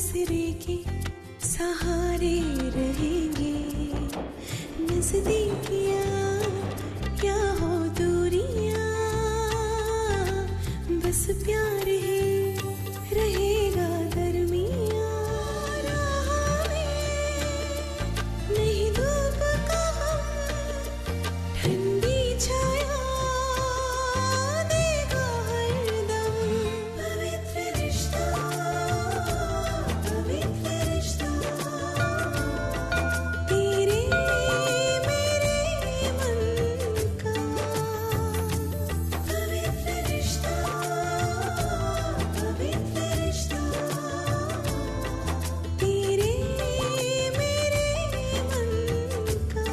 आसरे के सहारे रहेंगे, नजदीकियां क्या हो दूरियां, बस प्यार ही रहेगा दरमियां। राह में नहीं धूप का ठंडी छाया देगा हरदम। पवित्र रिश्ता, पवित्र रिश्ता, तेरे मेरे मन का। पवित्र रिश्ता, पवित्र रिश्ता, तेरे मेरे मन का।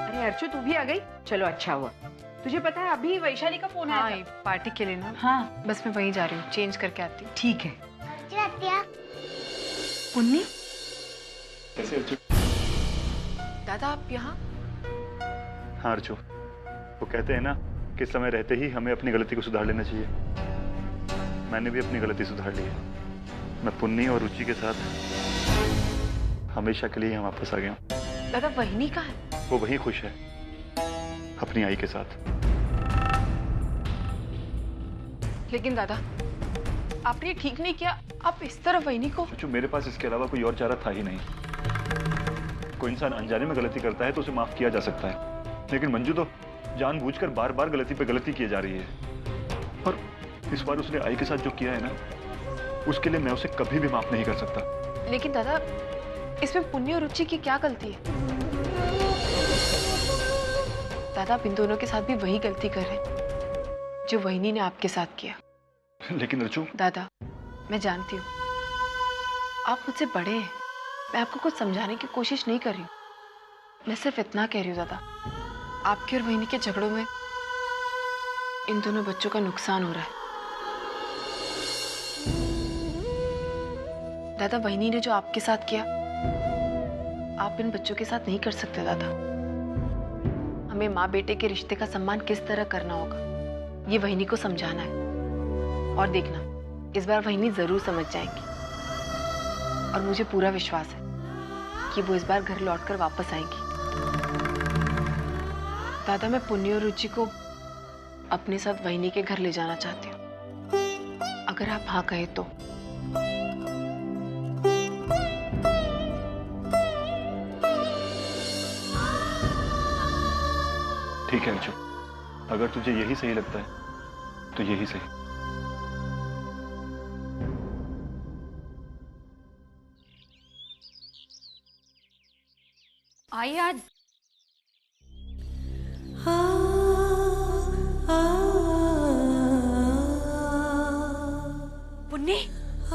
अरे अर्चू, तू भी आ गई? चलो अच्छा हुआ। तुझे पता है अभी वैशाली का फोन आया था। पार्टी के लिए ना। हाँ बस मैं वहीं जा रही हूँ, चेंज करके आती हूँ। ठीक है। पुन्नी, कैसे अर्चू? दादा आप यहाँ? हाँ अर्चू, वो कहते हैं ना कि समय रहते ही हमें अपनी गलती को सुधार लेना चाहिए। मैंने भी अपनी गलती सुधार ली है। मैं पुन्नी और रुचि के साथ हमेशा के लिए यहाँ वापस आ गया हूँ। दादा वहिनी कहाँ है? वो वहीं खुश है अपनी आई के साथ। लेकिन दादा आपने ये ठीक नहीं किया, आप इस तरह वहिनी को। अर्चू, मेरे पास इसके अलावा कोई और चारा था ही नहीं। कोई इंसान अनजाने में गलती करता है तो उसे माफ किया जा सकता है, लेकिन मंजू तो जानबूझकर बार बार गलती पे गलती किए जा रही है। और इस बार उसने आई के साथ जो किया है ना, उसके लिए मैं उसे कभी भी माफ नहीं कर सकता। लेकिन दादा इसमें पुण्य और रुचि की क्या गलती है? दादा आप इन दोनों के साथ भी वही गलती कर रहे हैं जो वहिनी ने आपके साथ किया। लेकिन अर्चू, दादा मैं जानती हूँ आप मुझसे बड़े हैं, मैं आपको कुछ समझाने की कोशिश नहीं कर रही हूँ। मैं सिर्फ इतना कह रही हूँ दादा, आपके और वहिनी के झगड़ों में इन दोनों बच्चों का नुकसान हो रहा है। दादा वहिनी ने जो आपके साथ किया आप इन बच्चों के साथ नहीं कर सकते दादा। हमें माँ बेटे के रिश्ते का सम्मान किस तरह करना होगा ये वहिनी को समझाना है। और देखना इस बार वहिनी जरूर समझ जाएंगी और मुझे पूरा विश्वास है कि वो इस बार घर लौटकर वापस आएंगी। दादा मैं पुण्य और रुचि को अपने साथ वहिनी के घर ले जाना चाहती हूँ, अगर आप हाँ कहे तो। ठीक है अर्चू, अगर तुझे यही सही लगता है तो यही सही। आई आज आ, आ, पुन्नी, आ,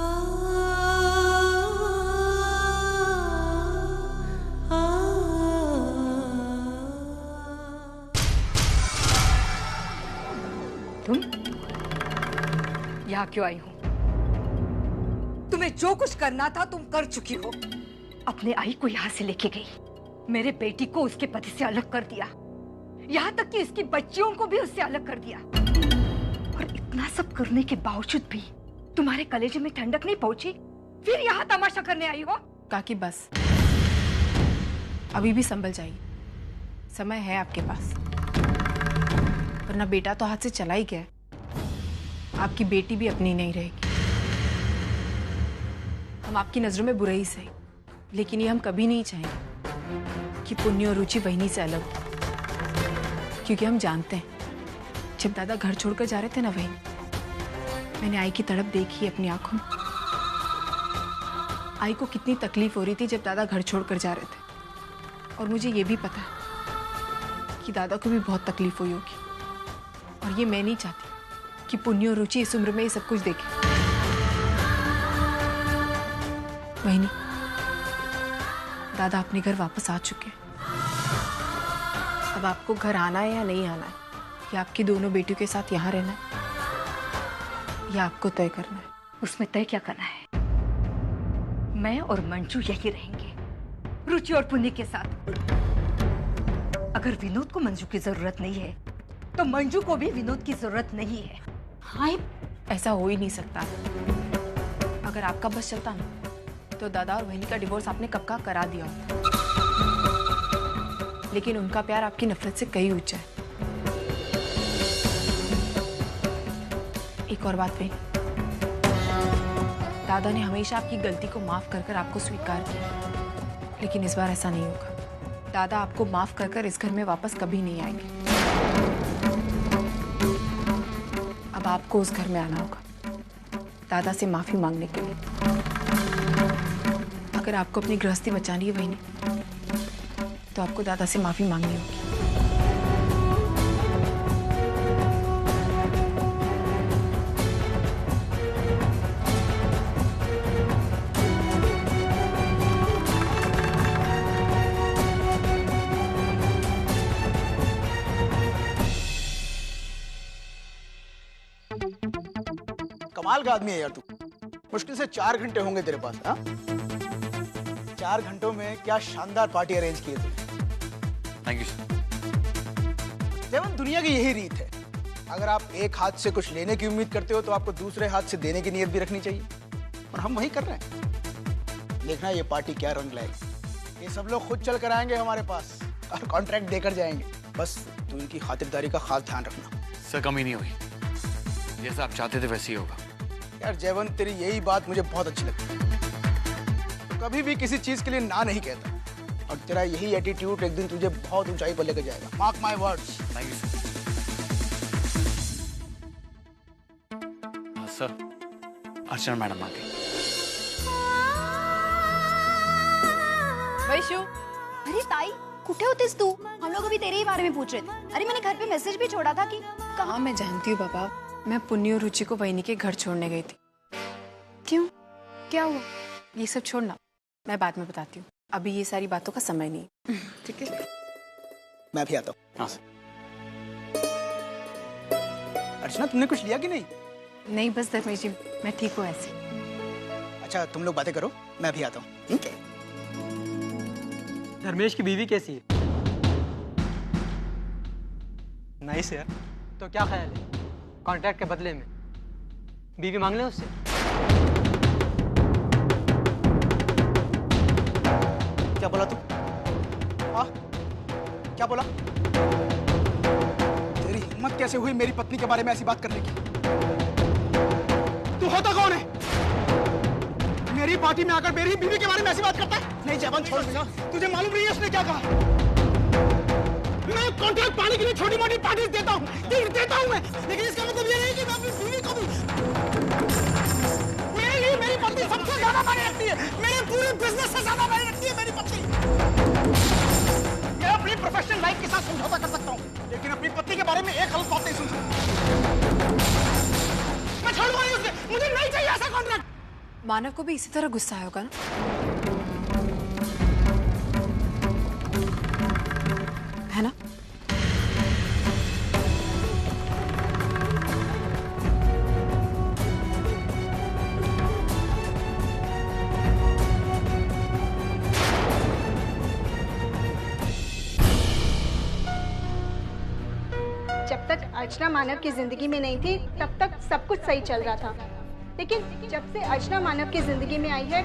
आ, तुम यहाँ क्यों आई हो? तुम्हें जो कुछ करना था तुम कर चुकी हो। अपने आई को यहाँ से लेके गई, मेरे बेटी को उसके पति से अलग कर दिया, यहाँ तक कि इसकी बच्चियों को भी उससे अलग कर दिया। और इतना सब करने के बावजूद भी तुम्हारे कलेजे में ठंडक नहीं पहुंची, फिर यहाँ तमाशा करने आई हो। काकी बस, अभी भी संभल जाइए, समय है आपके पास। वरना बेटा तो हाथ से चला ही गया, आपकी बेटी भी अपनी नहीं रहेगी। हम आपकी नजरों में बुरे ही सही, लेकिन ये हम कभी नहीं चाहेंगे कि पुण्य और रुचि वहिनी से अलग हो। क्योंकि हम जानते हैं जब दादा घर छोड़कर जा रहे थे ना वहिनी, मैंने आई की तड़प देखी अपनी आंखों में। आई को कितनी तकलीफ हो रही थी जब दादा घर छोड़कर जा रहे थे। और मुझे ये भी पता है कि दादा को भी बहुत तकलीफ हुई होगी। और ये मैं नहीं चाहती कि पुण्य और रुचि इस उम्र में ये सब कुछ देखे। वहिनी, दादा अपने घर वापस आ चुके हैं। अब आपको घर आना है या नहीं आना है, या आपकी दोनों बेटियों के साथ यहाँ रहना है, या आपको तय करना है। उसमें तय क्या करना है? मैं और मंजू यही रहेंगे, रुचि और पुण्य के साथ। अगर विनोद को मंजू की जरूरत नहीं है तो मंजू को भी विनोद की जरूरत नहीं है। हाँ, ऐसा हो ही नहीं सकता। अगर आपका बस चलता ना तो दादा और वहिनी का डिवोर्स आपने कब का करा दिया होता। लेकिन उनका प्यार आपकी नफरत से कहीं ऊंचा है। एक और बात बहन, दादा ने हमेशा आपकी गलती को माफ कर कर आपको स्वीकार किया, लेकिन इस बार ऐसा नहीं होगा। दादा आपको माफ कर कर इस घर में वापस कभी नहीं आएंगे। अब आपको उस घर में आना होगा दादा से माफी मांगने के लिए। अगर आपको अपनी गृहस्थी बचानी है वही नहीं, तो आपको दादा से माफी मांगनी होगी। कमाल का आदमी है यार तू। मुश्किल से 4 घंटे होंगे तेरे पास। हाँ, 4 घंटों में क्या शानदार पार्टी अरेंज किए थे। Thank you sir. देवन, दुनिया की यही रीत है। अगर आप एक हाथ से कुछ लेने की उम्मीद करते हो तो आपको दूसरे हाथ से देने की नीयत भी रखनी चाहिए, और हम वही कर रहे हैं। देखना ये पार्टी क्या रंग लाएगी। ये सब लोग खुद चल कर आएंगे हमारे पास और कॉन्ट्रैक्ट देकर जाएंगे। बस तू इनकी खातिरदारी का खास ध्यान रखना। सर, कमी नहीं होगी, जैसा आप चाहते थे वैसे ही होगा। यार जयवंत, तेरी यही बात मुझे बहुत अच्छी लगती है। तो कभी भी किसी चीज के लिए ना नहीं कहता, और तेरा यही एटीट्यूड एक दिन तुझे बहुत ऊंचाई पर लेकर जाएगा। Mark my words. Thank you sir. Sir, Archana madam आ गई। वैशु, अरे ताई, कुठे होतेस तू? हम लोग अभी तेरे ही बारे में पूछ रहे थे। अरे मैंने घर पे मैसेज भी छोड़ा था कि कहाँ। मैं जानती हूँ बाबा, मैं पुन्नी और रुचि को वहिनी के घर छोड़ने गई थी। क्यों, क्या हुआ? ये सब छोड़ना, मैं बाद में बताती हूँ। अभी ये सारी बातों का समय नहीं। ठीक है, मैं भी आता हूँ। हाँ सर। अर्चना, तुमने कुछ लिया कि नहीं? नहीं बस धर्मेश जी, मैं ठीक हूँ ऐसे। अच्छा, तुम लोग बातें करो, मैं भी आता हूँ। धर्मेश की बीवी कैसी है? नाइस है। तो क्या ख्याल है, कॉन्ट्रैक्ट के बदले में बीवी मांग ले उससे? क्या बोला तू? हाँ, क्या बोला? तेरी हिम्मत कैसे हुई मेरी पत्नी के बारे में ऐसी बात करने की? तू होता कौन है? मेरी पार्टी में आकर मेरी बीवी के बारे में ऐसी बात करता है? नहीं जयवंत, छोड़ मुझे। तुझे मालूम नहीं है उसने क्या कहा? मैं कॉन्ट्रैक्ट पाने के लिए छोटी मोटी पार्टी देता हूँ मैं, लेकिन इसका मतलब ये नहीं कि मैं अपनी बीवी को भी। मेरे लिए मेरी पत्नी सबसे ज्यादा मायने रखती है। मेरे पूरे बिजनेस से ज्यादा मायने रखती है मेरी पत्नी। मैं अपनी प्रोफेशनल लाइफ के साथ समझौता कर सकता हूँ, लेकिन अपनी पत्नी के बारे में एक गलत बात नहीं सुन सकता। मैं छोड़ूंगा नहीं उसे। मुझे नहीं चाहिए ऐसा कॉन्ट्रैक्ट। मानव को भी इसी तरह गुस्सा आया होगा ना? है ना? जब तक अर्चना मानव की जिंदगी में नहीं थी तब तक सब कुछ सही चल रहा था, लेकिन जब से अर्चना मानव की जिंदगी में आई है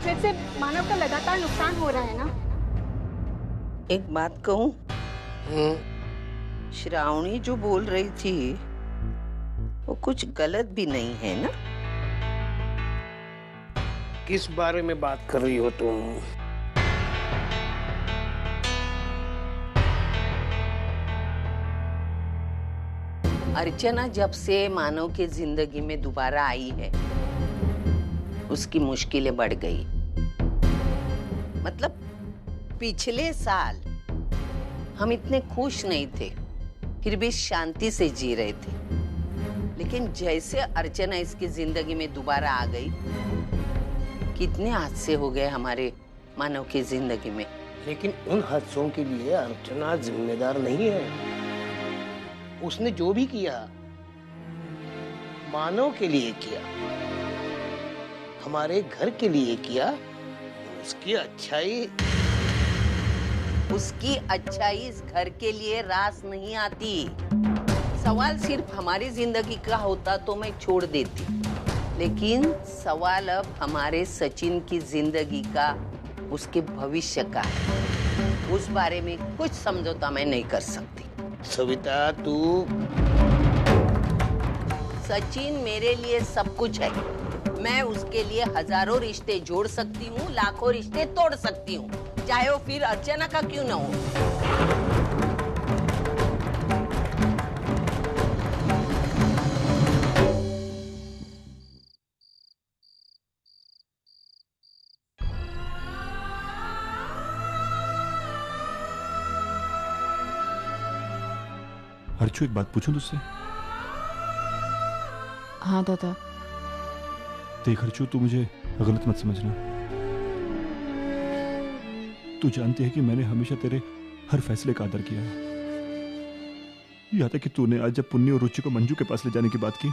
फिर से मानव का लगातार नुकसान हो रहा है ना। एक बात कहूं, श्रावणी जो बोल रही थी वो कुछ गलत भी नहीं है ना? किस बारे में बात कर रही हो तुम? अर्चना जब से मानव के जिंदगी में दोबारा आई है उसकी मुश्किलें बढ़ गई। मतलब पिछले साल हम इतने खुश नहीं थे, फिर भी शांति से जी रहे थे, लेकिन जैसे अर्चना इसकी जिंदगी में दोबारा आ गई, कितने हादसे हो गए हमारे मानव की जिंदगी में। लेकिन उन हादसों के लिए अर्चना जिम्मेदार नहीं है। उसने जो भी किया मानव के लिए किया, हमारे घर के लिए किया। उसकी अच्छाई इस घर के लिए रास नहीं आती। सवाल सिर्फ हमारी जिंदगी का होता तो मैं छोड़ देती, लेकिन सवाल अब हमारे सचिन की जिंदगी का, उसके भविष्य का है। उस बारे में कुछ समझौता मैं नहीं कर सकती। सविता तू, सचिन मेरे लिए सब कुछ है। मैं उसके लिए हजारों रिश्ते जोड़ सकती हूँ, लाखों रिश्ते तोड़ सकती हूँ, चाहे वो फिर अर्चना का क्यों ना हो। अर्चू, एक बात पूछूं तुझसे? हाँ दादा। देख अर्चू, तू मुझे गलत मत समझना। तू जानती है कि मैंने हमेशा तेरे हर फैसले का आदर किया है। याद है कि तूने आज जब पुन्नी और रुचि को मंजू के पास ले जाने की बात की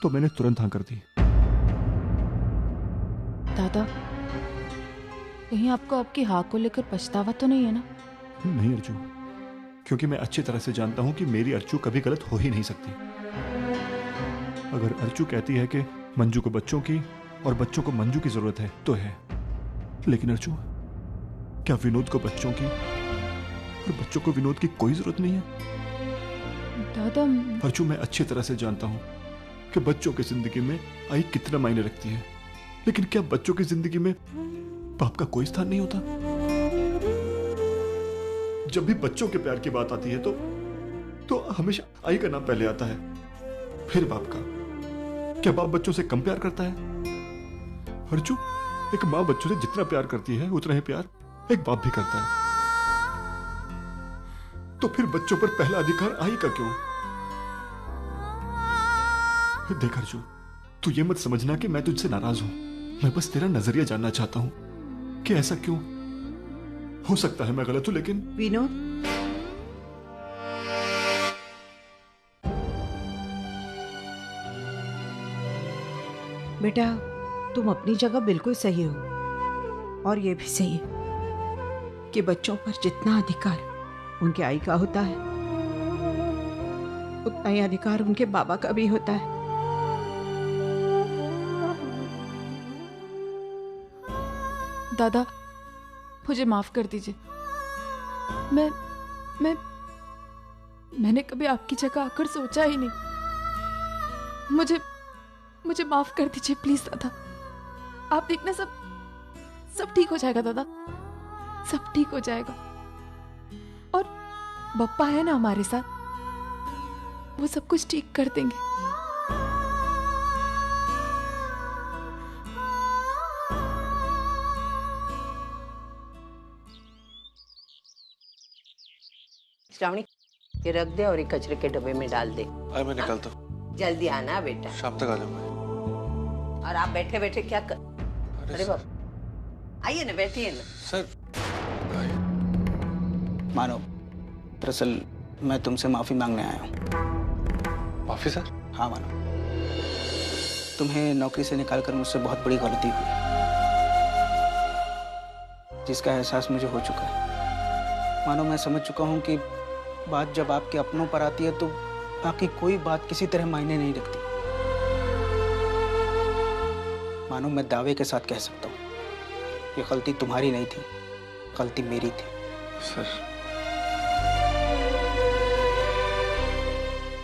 तो मैंने तुरंत हाँ कर दी। दादा, कहीं आपको आपकी हाँ को लेकर पछतावा तो नहीं है ना? नहीं अर्चू, क्योंकि मैं अच्छी तरह से जानता हूं कि मेरी अर्चू कभी गलत हो ही नहीं सकती। अगर अर्चू कहती है कि मंजू को बच्चों की और बच्चों को मंजू की जरूरत है तो है, लेकिन अर्चू, क्या विनोद को बच्चों की और बच्चों को विनोद की कोई जरूरत नहीं है? दादा, अर्चू, मैं अच्छी तरह से जानता हूं कि बच्चों की जिंदगी में आई कितना मायने रखती है, लेकिन क्या बच्चों की जिंदगी में बाप का कोई स्थान नहीं होता? जब भी बच्चों के प्यार की बात आती है तो हमेशा आई का नाम पहले आता है, फिर बाप का। क्या बाप बच्चों से कम प्यार करता है? अर्चू, एक माँ बच्चों से जितना प्यार करती है उतना ही प्यार एक बाप भी करता है। तो फिर बच्चों पर पहला अधिकार आई का क्यों? देख अर्चू, तू ये मत समझना कि मैं तुझसे नाराज हूं। मैं बस तेरा नजरिया जानना चाहता हूं कि ऐसा क्यों। हो सकता है मैं गलत हूं, लेकिन विनोद, बेटा, तुम अपनी जगह बिल्कुल सही हो, और ये भी सही है कि बच्चों पर जितना अधिकार उनके आई का होता है, उतना ही अधिकार उनके बाबा का भी होता है। दादा, मुझे माफ कर दीजिए। मैंने कभी आपकी जगह आकर सोचा ही नहीं। मुझे माफ कर दीजिए प्लीज दादा। आप देखना, सब ठीक हो जाएगा दादा, सब ठीक हो जाएगा। और बप्पा है ना हमारे साथ, वो सब कुछ ठीक कर देंगे। श्रावणी, ये रख दे और ये कचरे के डब्बे में डाल दे। मैं निकलता हूँ। जल्दी आना बेटा, शाम तक आ जाऊंगा। और आप बैठे बैठे क्या कर? अरे बाप, आइए ना, बैठिए ना। सर, मानो, दरअसल मैं तुमसे माफी मांगने आया हूँ। माफी सर? हाँ मानो, तुम्हें नौकरी से निकालकर मुझसे बहुत बड़ी गलती हुई, जिसका एहसास मुझे हो चुका है। मानो, मैं समझ चुका हूँ कि बात जब आपके अपनों पर आती है तो बाकी कोई बात किसी तरह मायने नहीं रखती। मानो, मैं दावे के साथ कह सकता हूँ ये गलती तुम्हारी नहीं थी, गलती मेरी थी। सर,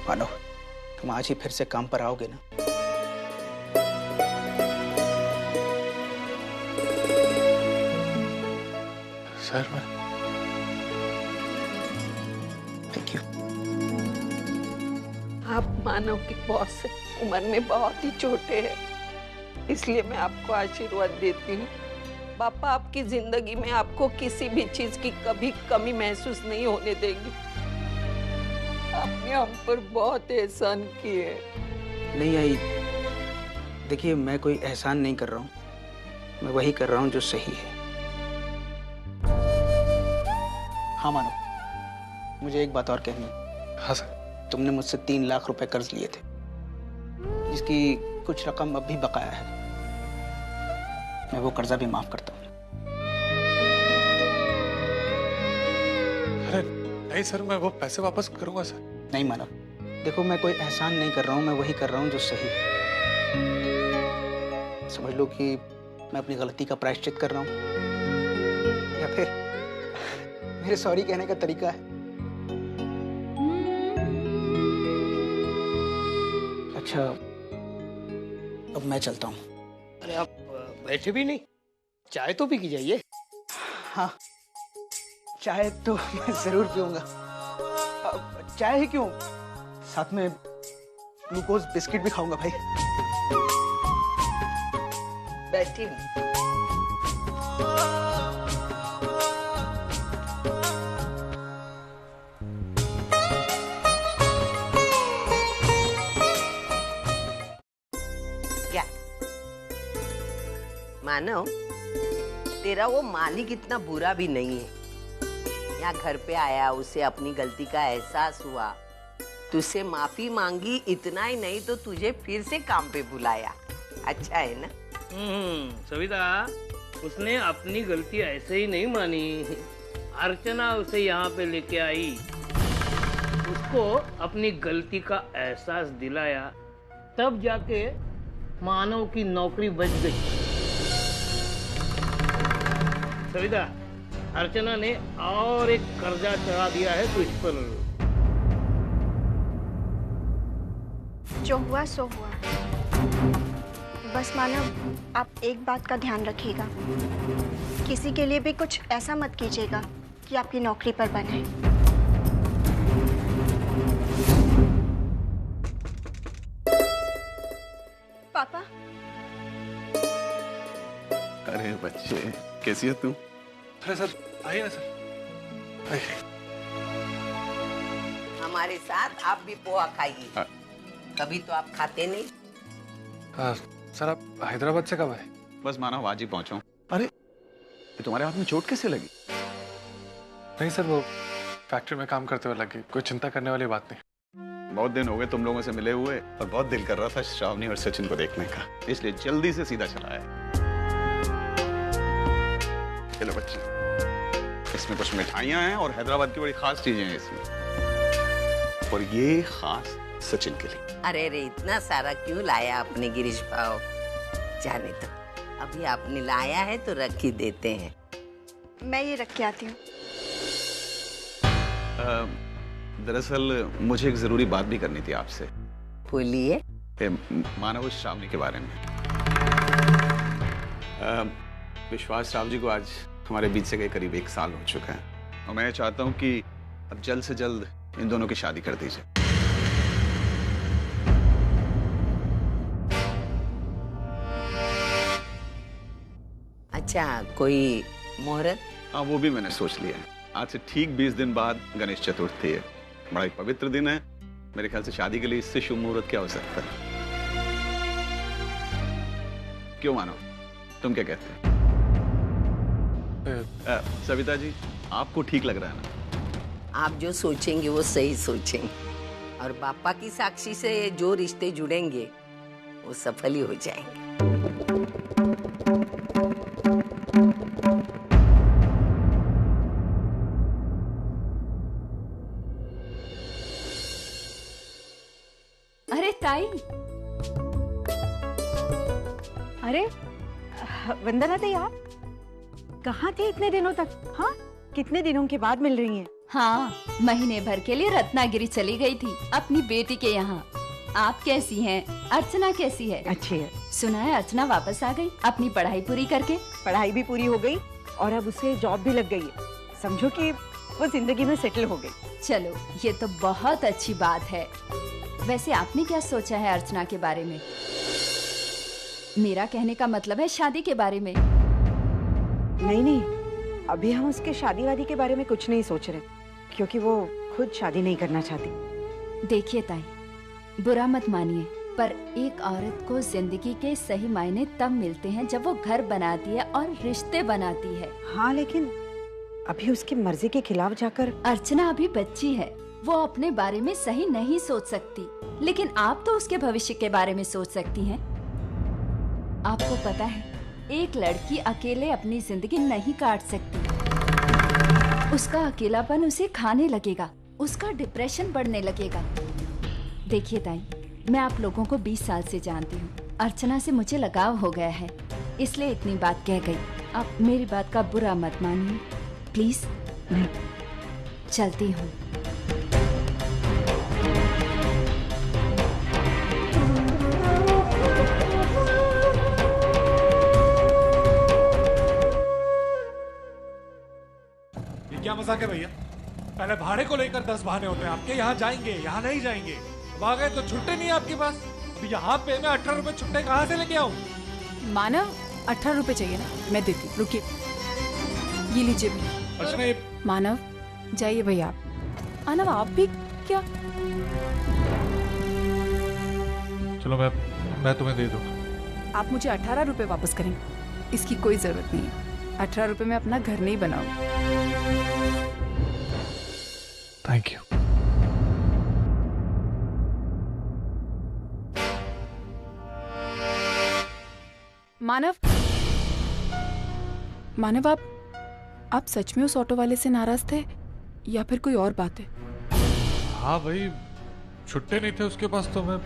मानो, तुम आज ही फिर से काम पर आओगे ना? सर, मैं थैंक यू। आप मानव की बॉस है, उम्र में बहुत ही छोटे हैं, इसलिए मैं आपको आशीर्वाद देती हूँ। पापा आपकी जिंदगी में आपको किसी भी चीज की कभी कमी महसूस नहीं होने देंगे। आपने हम पर बहुत एहसान किए। नहीं आई, देखिए, मैं कोई एहसान नहीं कर रहा हूँ, मैं वही कर रहा हूँ जो सही है। हाँ मानो, मुझे एक बात और कहनी है। हाँ सर। तुमने मुझसे 3 लाख रुपए कर्ज लिए थे, जिसकी कुछ रकम अब भी बकाया है। मैं वो कर्जा भी माफ करता हूँ। अरे नहीं सर, मैं वो पैसे वापस करूंगा सर। नहीं मानव, देखो मैं कोई एहसान नहीं कर रहा हूँ, मैं वही कर रहा हूँ जो सही है। समझ लो कि मैं अपनी गलती का प्रायश्चित कर रहा हूँ, या फिर मेरे सॉरी कहने का तरीका है। अच्छा, अब मैं चलता हूँ। अरे आप बैठे भी नहीं, चाय तो पी के जाइए। हाँ, चाय तो मैं जरूर पीऊंगा। चाय ही क्यों, साथ में ग्लूकोज बिस्किट भी खाऊंगा भाई। बैठी क्या मानव, तेरा वो मालिक इतना बुरा भी नहीं है। यहाँ घर पे आया, उसे अपनी गलती का एहसास हुआ, तुझसे माफी मांगी, इतना ही नहीं तो तुझे फिर से काम पे बुलाया। अच्छा है ना? सविता, उसने अपनी गलती ऐसे ही नहीं मानी। अर्चना उसे यहाँ पे लेके आई, उसको अपनी गलती का एहसास दिलाया, तब जाके मानव की नौकरी बच गई। सविता, अर्चना ने और एक कर्जा चढ़ा दिया है तुझ पर। जो हुआ सो हुआ। बस मानव, आप एक बात का ध्यान रखिएगा, किसी के लिए भी कुछ ऐसा मत कीजिएगा कि आपकी नौकरी पर बने। पापा। अरे बच्चे, कैसी है तू? अरे सर, आइए ना सर। हमारे साथ आप भी पोहा खाइए। कभी तो आप खाते नहीं। सर, आप हैदराबाद से कब आए? बस मानव आज ही पहुंचा हूँ। अरे तुम्हारे हाथ में चोट कैसे लगी? नहीं सर, वो फैक्ट्री में काम करते हुए लगी, कोई चिंता करने वाली बात नहीं। बहुत दिन हो गए तुम लोगों से मिले हुए और बहुत दिल कर रहा था श्रावणी और सचिन को देखने का, इसलिए जल्दी से सीधा चला आया। चलो बच्चे, इसमें कुछ मिठाइयाँ हैं और हैदराबाद की बड़ी खास चीजें हैं इसमें, और ये खास सचिन के लिए। अरे रे, इतना सारा क्यों लाया आपने गिरीश भाव? जाने तो, अभी आपने लाया है तो रख ही देते हैं। मैं ये रख के आती हूँ। दरअसल मुझे एक जरूरी बात भी करनी थी आपसे। बोलिए। मानव श्रावणी के बारे में। विश्वास राव जी को आज हमारे बीच से गए करीब 1 साल हो चुका है, और मैं चाहता हूँ कि अब जल्द से जल्द इन दोनों की शादी कर दीजिए। अच्छा, कोई मुहूर्त? हाँ, वो भी मैंने सोच लिया है। आज से ठीक 20 दिन बाद गणेश चतुर्थी है, बड़ा ही पवित्र दिन है। मेरे ख्याल से शादी के लिए इससे शुभ मुहूर्त क्या हो सकता है? क्यों मानो, तुम क्या कहते हैं? सविता जी, आपको ठीक लग रहा है ना? आप जो सोचेंगे वो सही सोचेंगे, और बापा की साक्षी से जो रिश्ते जुड़ेंगे वो सफल ही हो जाएंगे। अरे ताई, अरे वंदना दी, आप कहाँ थे इतने दिनों तक? हाँ, कितने दिनों के बाद मिल रही हैं? हाँ, महीने भर के लिए रत्नागिरी चली गई थी अपनी बेटी के यहाँ। आप कैसी हैं? अर्चना कैसी है? अच्छी है। सुना है अर्चना वापस आ गई अपनी पढ़ाई पूरी करके। पढ़ाई भी पूरी हो गई और अब उसे जॉब भी लग गई है। समझो कि वो जिंदगी में सेटल हो गई। चलो, ये तो बहुत अच्छी बात है। वैसे आपने क्या सोचा है अर्चना के बारे में? मेरा कहने का मतलब है शादी के बारे में। नहीं, अभी हम उसके शादी वादी के बारे में कुछ नहीं सोच रहे, क्योंकि वो खुद शादी नहीं करना चाहती। देखिए ताई, बुरा मत मानिए, पर एक औरत को जिंदगी के सही मायने तब मिलते हैं जब वो घर बनाती है और रिश्ते बनाती है। हाँ, लेकिन अभी उसकी मर्जी के खिलाफ जाकर। अर्चना अभी बच्ची है, वो अपने बारे में सही नहीं सोच सकती, लेकिन आप तो उसके भविष्य के बारे में सोच सकती हैं। आपको पता है, एक लड़की अकेले अपनी जिंदगी नहीं काट सकती। उसका अकेलापन उसे खाने लगेगा, उसका डिप्रेशन बढ़ने लगेगा। देखिए ताई, मैं आप लोगों को 20 साल से जानती हूँ। अर्चना से मुझे लगाव हो गया है, इसलिए इतनी बात कह गई। आप मेरी बात का बुरा मत मानिए प्लीज। मैं चलती हूँ। ये क्या मजाक है भैया? पहले भाड़े को लेकर 10 बहाने होते हैं आपके। यहाँ जाएंगे, यहाँ नहीं जाएंगे, वहां गए तो छुट्टे नहीं आपके पास। तो यहाँ पे मैं 18 रुपए छुट्टे कहाँ से लेके आऊँ? मानव 18 रुपए चाहिए ना, मैं देती हूँ, रुकिए। ये लीजिए भैया। अच्छा ये मानव जाइए भैया आप। मानव आप भी क्या? चलो मैं तुम्हें दे दूंगा। आप मुझे 18 रुपए वापस करेंगे? इसकी कोई जरूरत नहीं है। 18 रुपए में अपना घर नहीं बनाऊंगा। Thank you. मानव आप सच में उस ऑटो वाले से नाराज थे या फिर कोई और बात है? हाँ भाई, छुट्टे नहीं थे उसके पास तो मैं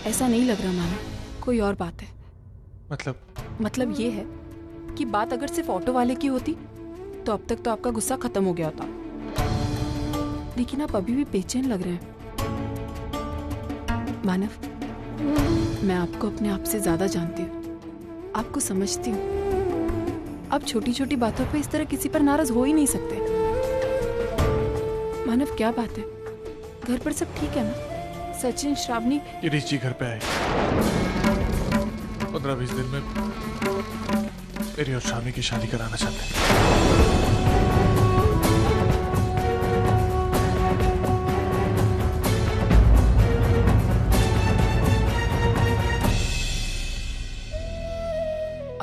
ऐसा नहीं लग रहा मानव, कोई और बात है। मतलब ये है कि बात अगर सिर्फ ऑटो वाले की होती तो अब तक तो आपका गुस्सा खत्म हो गया होता, लेकिन आप अभी भी बेचैन लग रहे हैं। मानव, मैं आपको अपने आप से ज्यादा जानती हूँ, आपको समझती हूँ। आप छोटी छोटी बातों पे इस तरह किसी पर नाराज हो ही नहीं सकते। मानव क्या बात है, घर पर सब ठीक है ना? सचिन, श्रावणी? गिरीश जी घर पे आए। 15-20 दिन में मेरी और श्रावणी की शादी कराना चाहते हैं।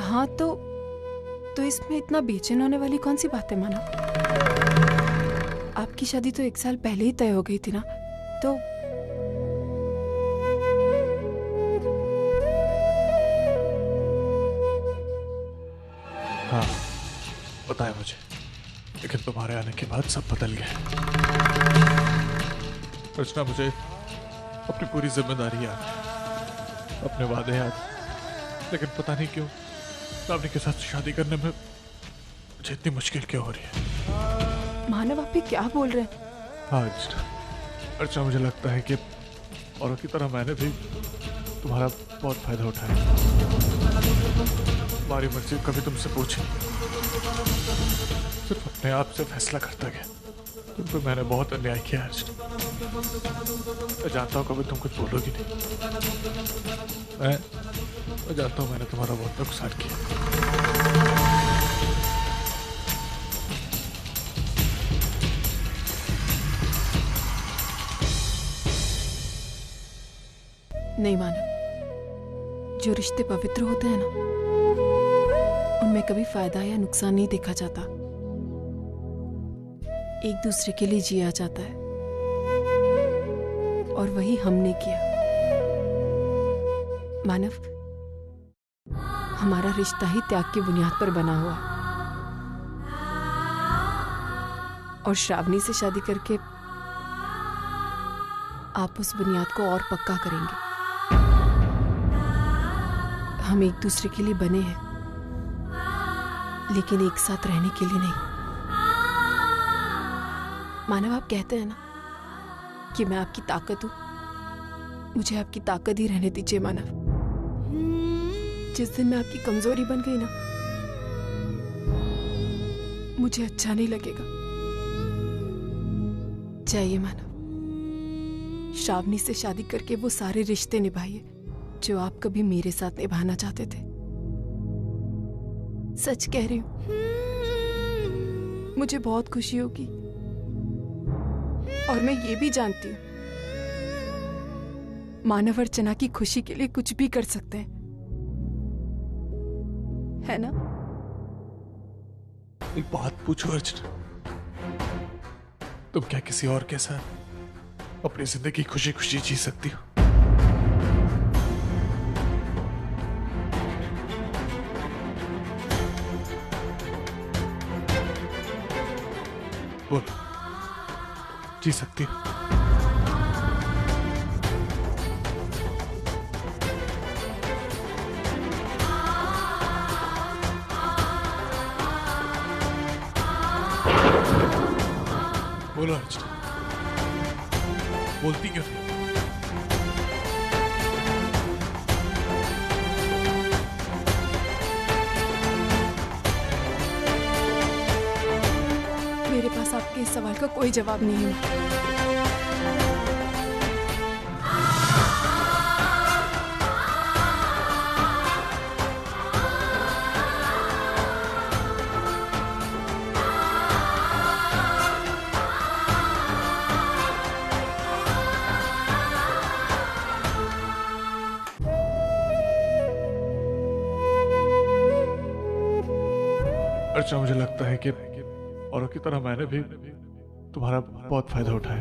हाँ तो इसमें इतना बेचैन होने वाली कौन सी बात है मानव? आपकी शादी तो 1 साल पहले ही तय हो गई थी ना, तो हाँ पता है मुझे, लेकिन तुम्हारे आने के बाद सब बदल गया। रचना, मुझे अपनी पूरी जिम्मेदारी याद है, अपने वादे याद, लेकिन पता नहीं क्यों श्रावणी के साथ शादी करने में मुझे इतनी मुश्किल क्यों हो रही है। मानव आप भी क्या बोल रहे हैं? हाँ अर्चना, मुझे लगता है कि औरों की तरह मैंने भी तुम्हारा बहुत फायदा उठाया। तुम्हारी मर्जी कभी तुमसे पूछी, सिर्फ अपने आप से फैसला करता गया। तुम पे मैंने बहुत अन्याय किया अर्चना। मैं जानता हूँ कभी तुम कुछ बोलोगी नहीं। मैं जानता हूँ मैंने तुम्हारा बहुत नुकसान किया। नहीं मानव, जो रिश्ते पवित्र होते हैं ना, उनमें कभी फायदा या नुकसान नहीं देखा जाता, एक दूसरे के लिए जिया जाता है, और वही हमने किया। मानव, हमारा रिश्ता ही त्याग की बुनियाद पर बना हुआ, और श्रावणी से शादी करके आप उस बुनियाद को और पक्का करेंगे। हम एक दूसरे के लिए बने हैं, लेकिन एक साथ रहने के लिए नहीं। मानव, आप कहते हैं ना कि मैं आपकी ताकत हूं, मुझे आपकी ताकत ही रहने दीजिए मानव। जिस दिन मैं आपकी कमजोरी बन गई ना, मुझे अच्छा नहीं लगेगा। जाइए मानव, श्रावणी से शादी करके वो सारे रिश्ते निभाइए जो आप कभी मेरे साथ निभाना चाहते थे। सच कह रही हूं, मुझे बहुत खुशी होगी, और मैं ये भी जानती हूं मानव अर्चना की खुशी के लिए कुछ भी कर सकते हैं, है ना? एक बात पूछो अर्चना, तुम क्या किसी और के साथ अपनी जिंदगी खुशी खुशी जी सकती हो? बोलो, जी सकती हो। बोलो अर्चना, बोलती क्यों नहीं? मेरे पास आपके इस सवाल का कोई जवाब नहीं है। अर्चना, मुझे लगता है कि औरों की तरह मैंने भी तुम्हारा बहुत फायदा उठाया।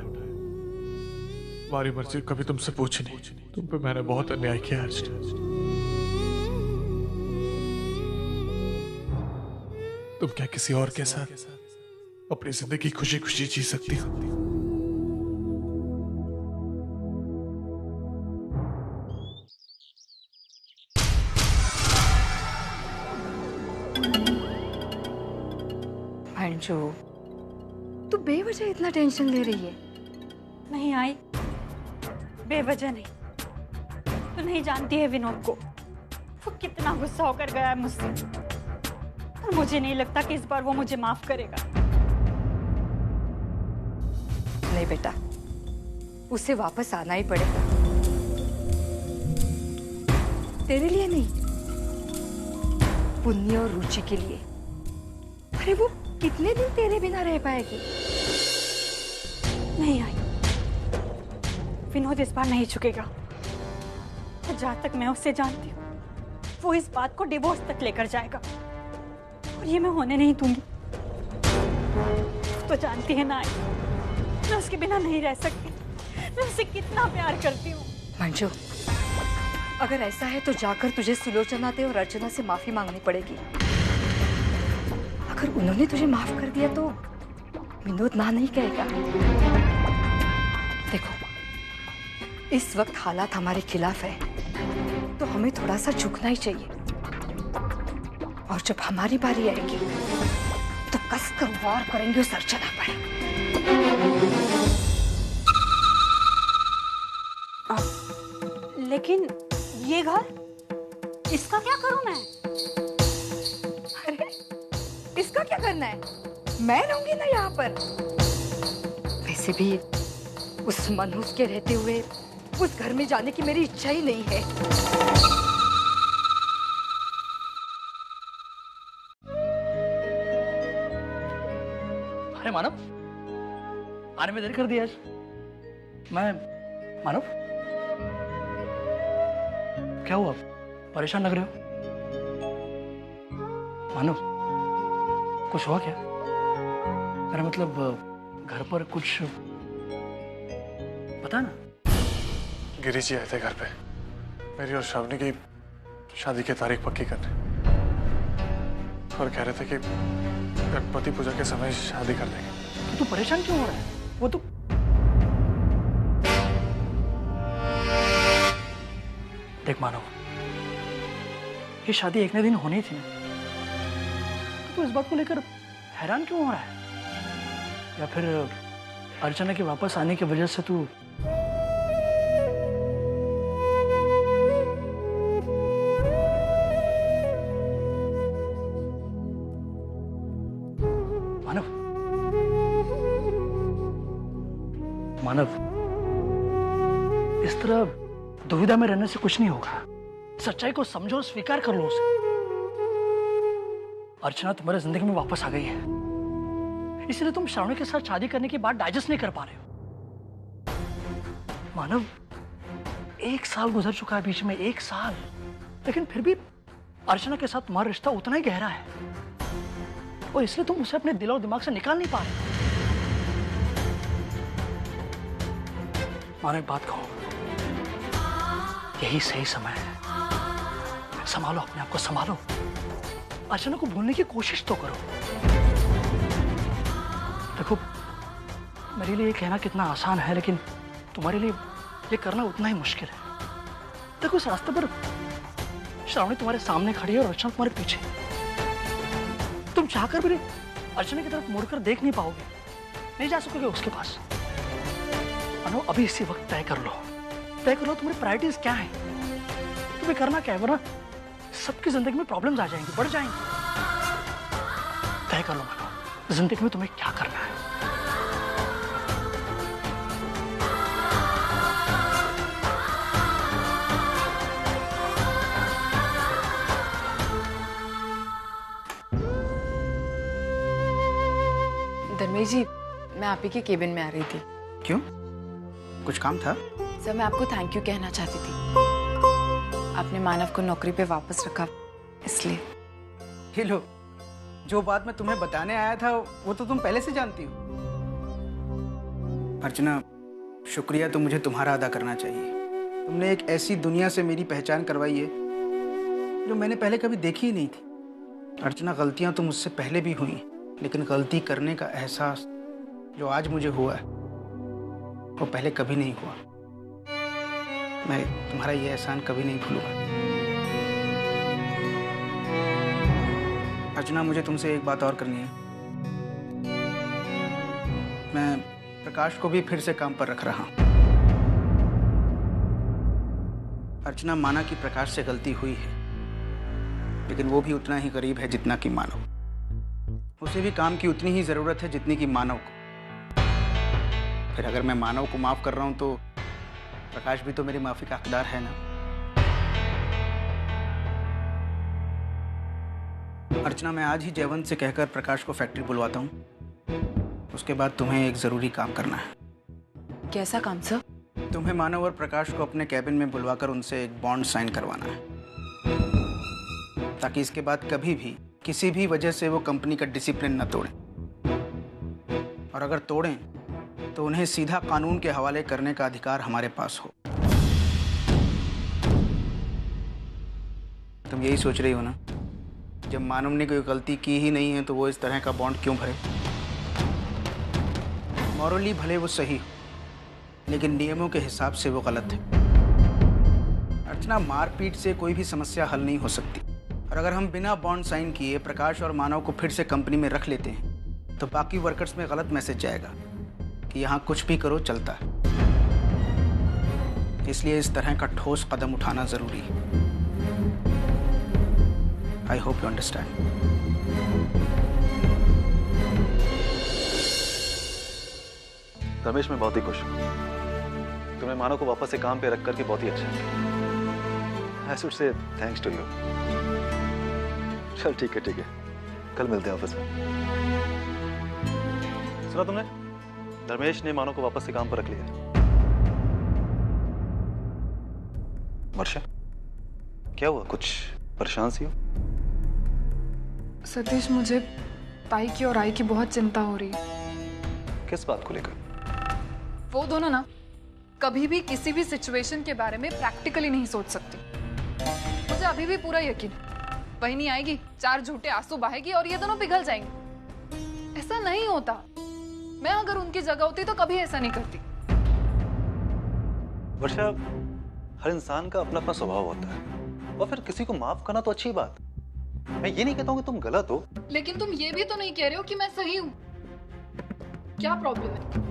तुम्हारी मर्जी कभी तुमसे पूछी नहीं। तुम पे मैंने बहुत अन्याय किया अर्चना। तुम क्या किसी और के साथ अपनी जिंदगी खुशी खुशी जी सकती हो? अंशु, तू बेवजह इतना टेंशन ले रही है। नहीं आई, बेवजह नहीं। तू नहीं जानती है विनोद को, वो कितना गुस्सा होकर गया है मुझसे, और मुझे नहीं लगता कि इस बार वो मुझे माफ करेगा। नहीं बेटा, उसे वापस आना ही पड़ेगा। तेरे लिए नहीं, पुण्य और रुचि के लिए। अरे वो कितने दिन तेरे बिना रह पाएगी? नहीं आई, विनोद इस बार नहीं झुकेगा। और जहां तक मैं उससे जानती हूँ, वो इस बात को डिवोर्स तक लेकर जाएगा, और ये मैं होने नहीं दूंगी। तो जानती है ना आई, मैं उसके बिना नहीं रह सकती। मैं उसे कितना प्यार करती हूँ। मंजू, अगर ऐसा है तो जाकर तुझे सुलोचना दे और अर्चना से माफी मांगनी पड़ेगी। अगर उन्होंने तुझे माफ कर दिया तो विनोद ना नहीं कहेगा। देखो, इस वक्त हालात हमारे खिलाफ है, तो हमें थोड़ा सा झुकना ही चाहिए। और जब हमारी बारी आएगी तो कसकर वार करेंगे उस अर्चना पर। लेकिन ये घर, इसका क्या करूं मैं? अरे, इसका क्या करना है? मैं रहूंगी ना यहाँ पर। वैसे भी उस मनहूस के रहते हुए उस घर में जाने की मेरी इच्छा ही नहीं है। अरे मानव, आने में देर कर दिया आज। मैं मानव, क्या हुआ? परेशान लग रहे हो? मानव, कुछ हुआ क्या? मेरा मतलब घर पर कुछ पता ना। गिरी जी आए थे घर पे, मेरी और श्रावणी की शादी की तारीख पक्की करने, और कह रहे थे कि गणपति पूजा के समय शादी कर देंगे। तू परेशान क्यों हो रहा है? वो तो देख मानव, ये शादी एक न दिन होनी थी ना, तो इस बात को लेकर हैरान क्यों हो रहा है? या फिर अर्चना के वापस आने की वजह से तू मानव, इस तरह दुविधा में रहने से कुछ नहीं होगा। सच्चाई को समझो, स्वीकार कर लो उसे। अर्चना तुम्हारी जिंदगी में वापस आ गई है, इसलिए तुम श्रावणी के साथ शादी करने की बात डाइजेस्ट नहीं कर पा रहे हो। मानव, 1 साल गुजर चुका है बीच में, 1 साल, लेकिन फिर भी अर्चना के साथ तुम्हारा रिश्ता उतना ही गहरा है, और इसलिए तुम उसे अपने दिल और दिमाग से निकाल नहीं पा रहे। मानो एक बात कहूं, यही सही समय है। संभालो अपने आप को, संभालो। अर्चना को भूलने की कोशिश तो करो। देखो, मेरे लिए ये कहना कितना आसान है, लेकिन तुम्हारे लिए ये करना उतना ही मुश्किल है। देखो इस रास्ते पर श्रावणी तुम्हारे सामने खड़ी है और अर्चना तुम्हारे पीछे। तुम चाहकर भी अर्चना की तरफ मुड़कर देख नहीं पाओगे, नहीं जा सकोगे उसके पास। अनु अभी इसी वक्त तय कर लो तुम्हारी प्रायोरिटीज क्या है, तुम्हें करना क्या है, वरना सबकी जिंदगी में प्रॉब्लम्स आ जाएंगी, बढ़ जाएंगी। तय कर लो मानो, जिंदगी में तुम्हें क्या करना है। धर्मेश जी, मैं आप ही के केबिन में आ रही थी। क्यों, कुछ काम था? सर, मैं आपको थैंक यू कहना चाहती थी। आपने मानव को नौकरी पे वापस रखा, इसलिए। ये लो, जो बात मैं तुम्हें बताने आया था वो तो तुम पहले से जानती हो। अर्चना, शुक्रिया तो मुझे तुम्हारा अदा करना चाहिए। तुमने एक ऐसी दुनिया से मेरी पहचान करवाई है जो मैंने पहले कभी देखी ही नहीं थी। अर्चना, गलतियां तो मुझसे पहले भी हुई, लेकिन गलती करने का एहसास जो आज मुझे हुआ है वो पहले कभी नहीं हुआ। मैं तुम्हारा ये एहसान कभी नहीं भूलूंगा। अर्चना, मुझे तुमसे एक बात और करनी है। मैं प्रकाश को भी फिर से काम पर रख रहा हूं। अर्चना, माना कि प्रकाश से गलती हुई है, लेकिन वो भी उतना ही करीब है जितना कि मानव। उसे भी काम की उतनी ही जरूरत है जितनी कि मानव को। फिर अगर मैं मानव को माफ कर रहा हूं तो प्रकाश भी तो मेरी माफी का हकदार है ना। अर्चना, मैं आज ही जयवंत से कहकर प्रकाश को फैक्ट्री बुलवाता हूं। उसके बाद तुम्हें एक जरूरी काम करना है। कैसा काम सर? तुम्हें मानव और प्रकाश को अपने कैबिन में बुलवाकर उनसे एक बॉन्ड साइन करवाना है, ताकि इसके बाद कभी भी किसी भी वजह से वो कंपनी का डिसिप्लिन न तोड़ें, और अगर तोड़ें तो उन्हें सीधा कानून के हवाले करने का अधिकार हमारे पास हो। तुम यही सोच रही हो ना, जब मानव ने कोई गलती की ही नहीं है तो वो इस तरह का बॉन्ड क्यों भरे? मॉरली भले वो सही हो, लेकिन नियमों के हिसाब से वो गलत है। अर्चना, मारपीट से कोई भी समस्या हल नहीं हो सकती, और अगर हम बिना बॉन्ड साइन किए प्रकाश और मानव को फिर से कंपनी में रख लेते हैं तो बाकी वर्कर्स में गलत मैसेज जाएगा कि यहाँ कुछ भी करो चलता है। इसलिए इस तरह का ठोस कदम उठाना जरूरी है। I hope you understand. Ramesh, मैं बहुत ही खुश हूँ। तुम्हें मानव को वापस से काम पे रख करके बहुत ही अच्छा है। I should say thanks to you. चल ठीक है, कल मिलते हैं ऑफिस में। सुना तुमने, धर्मेश ने मानव को वापस से काम पर रख लिया। वर्षा, क्या हुआ, कुछ परेशान सी हो? सतीश, मुझे ताई की और आई की बहुत चिंता हो रही है। किस बात को लेकर? वो दोनों ना कभी भी किसी भी सिचुएशन के बारे में प्रैक्टिकली नहीं सोच सकती। मुझे अभी भी पूरा यकीन है वही आएगी, 4 झूठे आंसू बहाएगी और ये दोनों पिघल जाएंगे। ऐसा नहीं होता। मैं अगर उनकी जगह होती तो कभी ऐसा नहीं करती। वर्षा, हर इंसान का अपना अपना स्वभाव होता है, और फिर किसी को माफ करना तो अच्छी बात। मैं ये नहीं कहता हूँ कि तुम गलत हो, लेकिन तुम ये भी तो नहीं कह रहे हो कि मैं सही हूँ। क्या प्रॉब्लम है?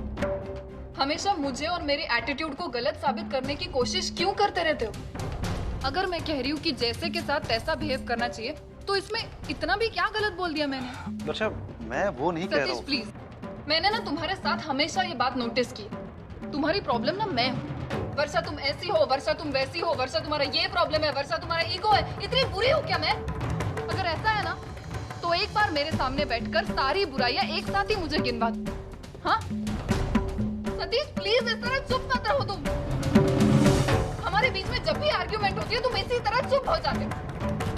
हमेशा मुझे और मेरे एटीट्यूड को गलत साबित करने की कोशिश क्यों करते रहते हो? अगर मैं कह रही हूँ कि जैसे के साथ तैसा बिहेव करना चाहिए, तो इसमें इतना भी क्या गलत बोल दिया मैंने? वर्षा, मैं वो नहीं कह रहा हूँ। प्लीज, मैंने ना तुम्हारे साथ हमेशा ये बात नोटिस की। तुम्हारी प्रॉब्लम ना मैं हूँ। वर्षा, तुम ऐसी हो, वर्षा तुम वैसी हो, वर्षा तुम्हारा ये प्रॉब्लम है, वर्षा तुम्हारा ईगो है। इतनी बुरी हो क्या मैं? अगर ऐसा है ना तो एक बार मेरे सामने बैठकर सारी बुराइयां एक साथ ही मुझे गिनवा दो। हाँ सतीश, प्लीज इस तरह चुप मत रहो तुम। हमारे बीच में जब भी आर्ग्यूमेंट होती है तुम इसी तरह चुप हो जाते हो।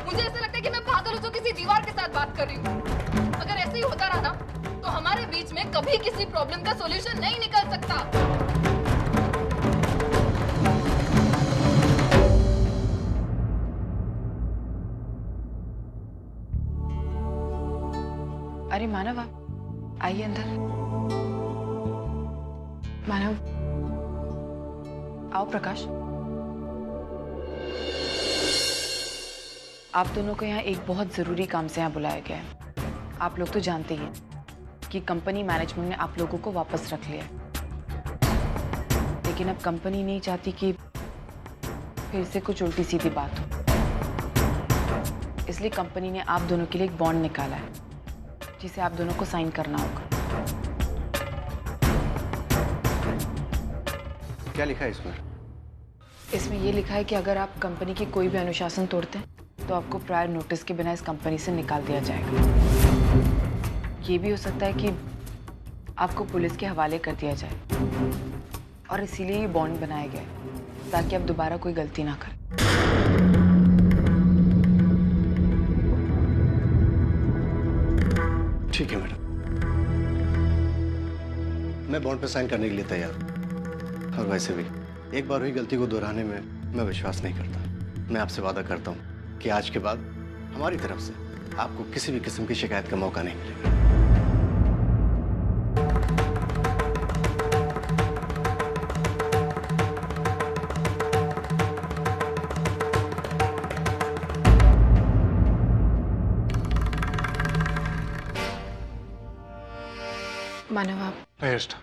मुझे ऐसा लगता है कि मैं पागल हूँ जो किसी दीवार के साथ बात कर रही हूँ। अगर ऐसे ही होता रहा ना तो हमारे बीच में कभी किसी प्रॉब्लम का सॉल्यूशन नहीं निकल सकता। अरे मानव, आप आइए अंदर। मानव, आओ प्रकाश। आप दोनों को यहाँ एक बहुत ज़रूरी काम से यहाँ बुलाया गया है। आप लोग तो जानते ही हैं कि कंपनी मैनेजमेंट ने आप लोगों को वापस रख लिया है, लेकिन अब कंपनी नहीं चाहती कि फिर से कुछ उल्टी सीधी बात हो, इसलिए कंपनी ने आप दोनों के लिए एक बॉन्ड निकाला है जिसे आप दोनों को साइन करना होगा। क्या लिखा है इसमें? इसमें यह लिखा है कि अगर आप कंपनी की कोई भी अनुशासन तोड़ते हैं तो आपको प्रायर नोटिस के बिना इस कंपनी से निकाल दिया जाएगा। ये भी हो सकता है कि आपको पुलिस के हवाले कर दिया जाए, और इसीलिए ये बॉन्ड बनाया गया है ताकि आप दोबारा कोई गलती ना करें। ठीक है मैडम, मैं बॉन्ड पे साइन करने के लिए तैयार हूँ। और वैसे भी एक बार हुई गलती को दोहराने में मैं विश्वास नहीं करता। मैं आपसे वादा करता हूँ कि आज के बाद हमारी तरफ से आपको किसी भी किस्म की शिकायत का मौका नहीं मिलेगा। मानव, आप नहीं अर्चना,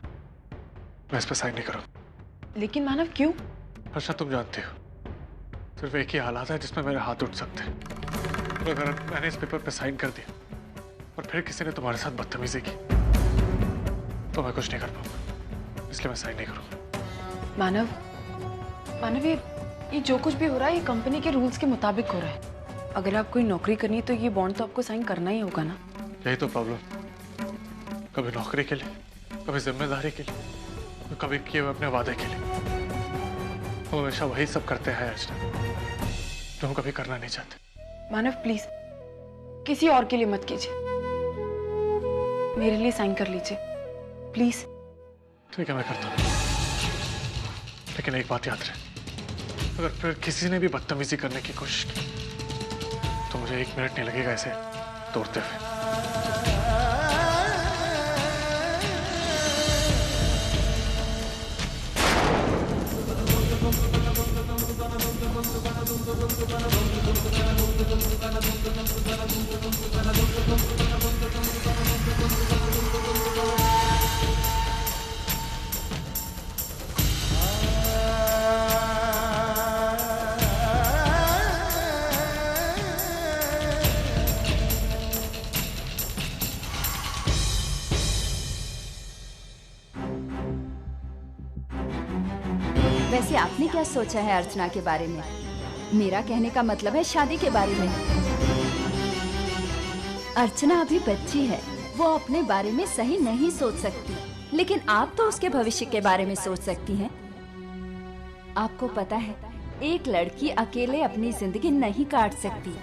मैं इस पर साइन नहीं करूँगा। लेकिन मानव क्यों? अर्चना, तुम जानते हो सिर्फ एक ही हालात है जिसमें मेरे हाथ उठ सकते हैं। तो अगर मैंने इस पेपर पे साइन कर दिया और फिर किसी ने तुम्हारे साथ बदतमीजी की तो मैं कुछ नहीं कर पाऊंगा, इसलिए मैं साइन नहीं करूँगा। मानव, मानव, ये जो कुछ भी हो रहा है ये कंपनी के रूल्स के मुताबिक हो रहा है। अगर आप कोई नौकरी करनी है तो ये बॉन्ड तो आपको साइन करना ही होगा ना। यही तो प्रॉब्लम, कभी नौकरी के लिए, कभी जिम्मेदारी के लिए, कभी किए हुए अपने वादे के लिए। हम हमेशा वही सब करते हैं अर्चना जो हम कभी करना नहीं चाहते। मानव प्लीज किसी और के लिए मत कीजिए, मेरे लिए साइन कर लीजिए प्लीज। ठीक है, मैं करता हूँ, लेकिन एक बात याद रहे, अगर फिर किसी ने भी बदतमीजी करने की कोशिश की तो मुझे 1 मिनट नहीं लगेगा इसे तोड़ते हुए। वैसे आपने क्या सोचा है अर्चना के बारे में? मेरा कहने का मतलब है शादी के बारे में। अर्चना अभी बच्ची है, वो अपने बारे में सही नहीं सोच सकती, लेकिन आप तो उसके भविष्य के बारे में सोच सकती हैं। आपको पता है, एक लड़की अकेले अपनी जिंदगी नहीं काट सकती।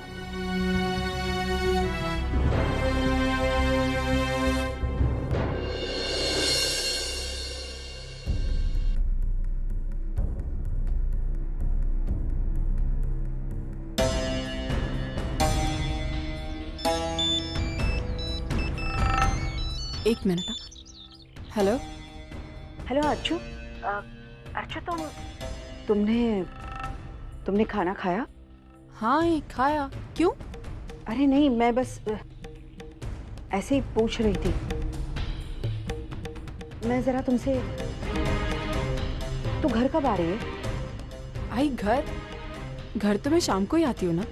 एक मिनट। हेलो हेलो अच्छू। अच्छू, तुमने खाना खाया? हाँ, ये खाया। क्यों? अरे नहीं, मैं बस ऐसे ही पूछ रही थी। मैं जरा तुमसे, तू घर कब आ रही है? आई घर तो मैं शाम को ही आती हूँ ना।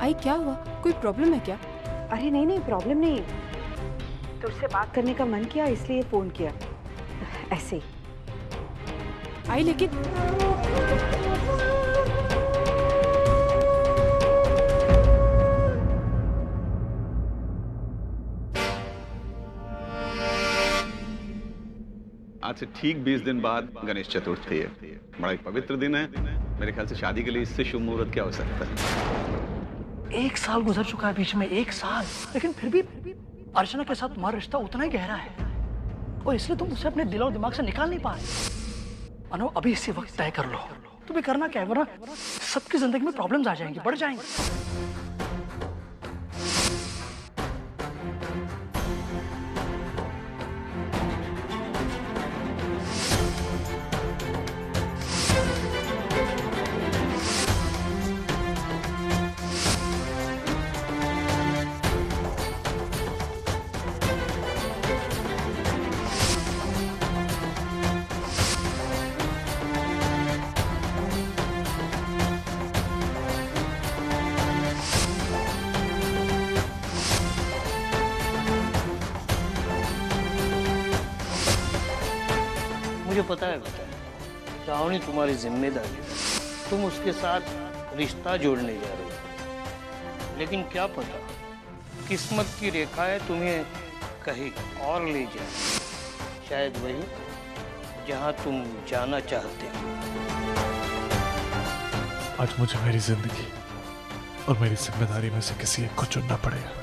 आई क्या हुआ, कोई प्रॉब्लम है क्या? अरे नहीं, प्रॉब्लम नहीं, तुझसे बात करने का मन किया इसलिए फोन किया, ऐसे ही। आई लेकिन आज से ठीक 20 दिन बाद गणेश चतुर्थी है। बड़ा एक पवित्र दिन है। मेरे ख्याल से शादी के लिए इससे शुभ मुहूर्त क्या हो सकता है। 1 साल गुजर चुका है बीच में, 1 साल, लेकिन फिर भी अर्चना के साथ तुम्हारा रिश्ता उतना ही गहरा है, और इसलिए तुम उसे अपने दिल और दिमाग से निकाल नहीं पा रहे। अनु, अभी इसी वक्त तय कर लो तुम्हें करना क्या है, वरना सबकी जिंदगी में प्रॉब्लम्स आ जाएंगी, बढ़ जाएंगे। मुझे पता है बेटा, श्रावणी तुम्हारी जिम्मेदारी है, तुम उसके साथ रिश्ता जोड़ने जा रहे हो। लेकिन क्या पता किस्मत की रेखाएं तुम्हें कहीं और ले जाए, शायद वही जहां तुम जाना चाहते हो। आज मुझे मेरी जिंदगी और मेरी जिम्मेदारी में से किसी एक को चुनना पड़ेगा।